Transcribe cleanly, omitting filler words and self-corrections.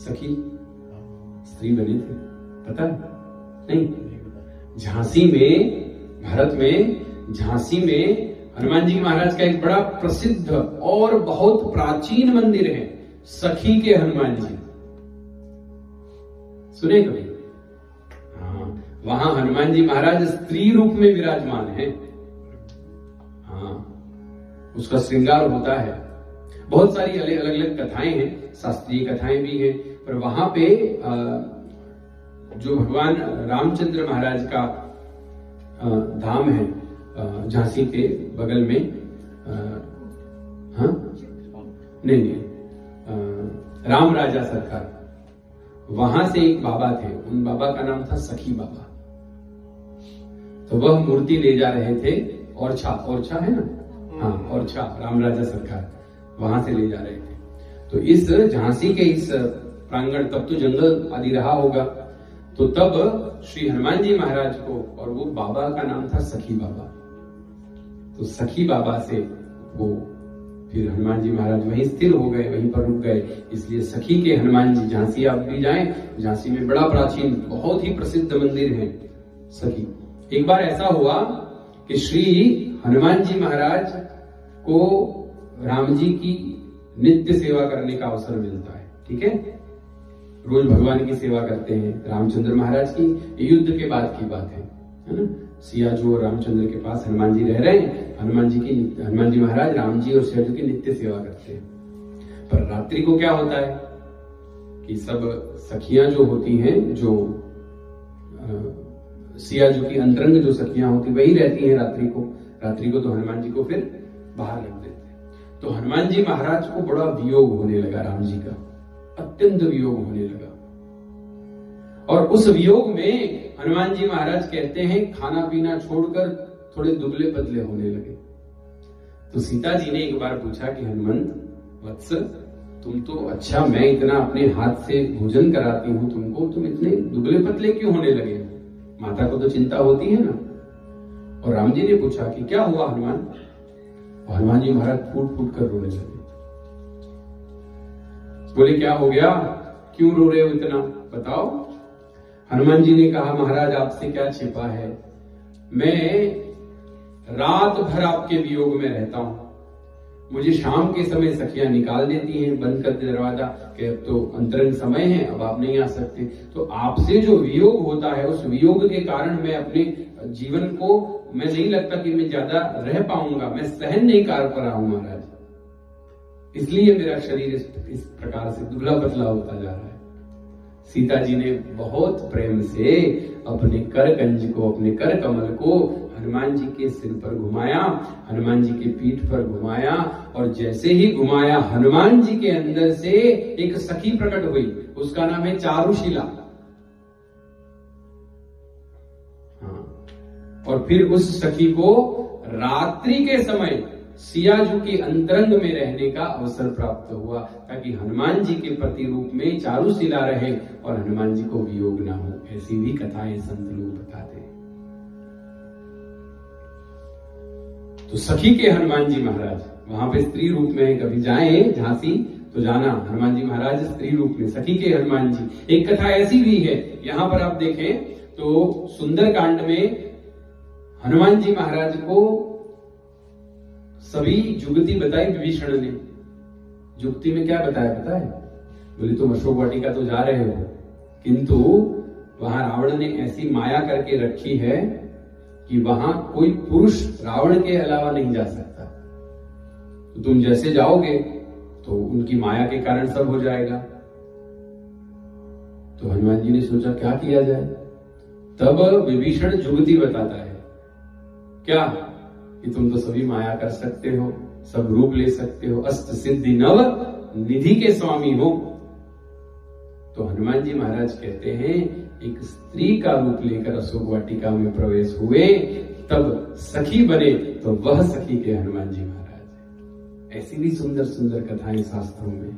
सखी स्त्री बने थे, पता नहीं? झांसी में, भारत में झांसी में हनुमान जी महाराज का एक बड़ा प्रसिद्ध और बहुत प्राचीन मंदिर है, सखी के हनुमान जी। सुने कभी? हाँ, वहां हनुमान जी महाराज स्त्री रूप में विराजमान है। हाँ, उसका श्रृंगार होता है। बहुत सारी अलग अलग कथाएं हैं, शास्त्रीय कथाएं भी हैं, पर वहां पे जो भगवान रामचंद्र महाराज का धाम है झांसी के बगल में, हाँ नहीं, राम राजा सरकार, वहां से एक बाबा थे, उन बाबा का नाम था सखी बाबा। तो वह मूर्ति ले जा रहे थे, ओरछा है ना, हाँ ओरछा, राम राजा सरकार, वहां से ले जा रहे थे। तो इस झांसी के इस प्रांगण, तब तो जंगल आदि रहा होगा, तो तब श्री हनुमान जी महाराज को, और वो बाबा का नाम था सखी बाबा, तो सखी बाबा से वो फिर हनुमान जी महाराज वहीं स्थिर हो गए, वहीं पर रुक गए। इसलिए सखी के हनुमान जी, झांसी आप भी जाएं, झांसी में बड़ा प्राचीन बहुत ही प्रसिद्ध मंदिर है सखी। एक बार ऐसा हुआ कि श्री हनुमान जी महाराज को राम जी की नित्य सेवा करने का अवसर मिलता है, ठीक है, रोज भगवान की सेवा करते हैं रामचंद्र महाराज की। युद्ध के बाद की बात है ना, सिया जी और रामचंद्र के पास हनुमान जी रह रहे हैं, हनुमान जी महाराज राम जी और सिया जी की नित्य सेवा करते हैं। पर रात्रि को क्या होता है कि सब सखियां जो होती हैं, जो सिया जी की अंतरंग जो सखियां होती वही रहती हैं रात्रि को तो हनुमान जी को फिर बाहर रख देते हैं। तो हनुमान जी महाराज को बड़ा वियोग होने लगा, राम जी का अत्यंत वियोग होने लगा, और उस वियोग में हनुमान जी महाराज कहते हैं खाना पीना छोड़कर थोड़े दुबले पतले होने लगे। तो सीता जी ने एक बार पूछा कि हनुमंत वत्स, तुम तो अच्छा, मैं इतना अपने हाथ से भोजन कराती हूं तुमको, तुम इतने दुबले पतले क्यों होने लगे? माता को तो चिंता होती है ना। और राम जी ने पूछा कि क्या हुआ हनुमान? और हनुमान जी महाराज फूट फूट कर रोने लगे। बोले क्या हो गया, क्यों रो रहे हो इतना, बताओ। हनुमान जी ने कहा महाराज आपसे क्या छिपा है, मैं रात भर आपके वियोग में रहता हूं, मुझे शाम के समय सखियां निकाल देती हैं, बंद कर दे दरवाजा कि अब तो अंतरंग समय है, अब आप नहीं आ सकते। तो आपसे जो वियोग होता है, उस वियोग के कारण मैं अपने जीवन को, मैं नहीं लगता कि मैं ज्यादा रह पाऊंगा, मैं सहन नहीं कर पा रहा हूं महाराज, इसलिए मेरा शरीर इस प्रकार से दुबला पतला होता जा रहा है। सीता जी ने बहुत प्रेम से अपने कर कंज को, अपने कर कमल को हनुमान जी के सिर पर घुमाया, हनुमान जी की पीठ पर घुमाया, और जैसे ही घुमाया हनुमान जी के अंदर से एक सखी प्रकट हुई, उसका नाम है चारुशिला। हाँ, और फिर उस सखी को रात्रि के समय सियाजू के अंतरंग में रहने का अवसर प्राप्त हुआ, ताकि हनुमान जी के प्रति रूप में चारुशिला रहे और हनुमान जी को वियोग ना हो। ऐसी भी कथाएं संत लोग बताते हैं। तो सखी के हनुमान जी महाराज वहां पे स्त्री रूप में, कभी जाएं झांसी तो जाना, हनुमान जी महाराज स्त्री रूप में, सखी के हनुमान जी। एक कथा ऐसी भी है, यहां पर आप देखें तो सुंदरकांड में हनुमान जी महाराज को सभी जुगती बताई विभीषण ने। जुगती में क्या बताया पता है? बोले तुम अशोक वाटिका तो जा रहे हो, किंतु वहां रावण ने ऐसी माया करके रखी है कि वहां कोई पुरुष रावण के अलावा नहीं जा सकता। तो तुम जैसे जाओगे तो उनकी माया के कारण सब हो जाएगा। तो हनुमान जी ने सोचा क्या किया जाए। तब विभीषण जुगती बताता है, क्या कि तुम तो सभी माया कर सकते हो, सब रूप ले सकते हो, अष्ट सिद्धि नव निधि के स्वामी हो। तो हनुमान जी महाराज कहते हैं एक स्त्री का रूप लेकर अशोक वाटिका में प्रवेश हुए, तब सखी बने, तो वह सखी के हनुमान जी महाराज। ऐसी भी सुंदर सुंदर कथाएं शास्त्रों में।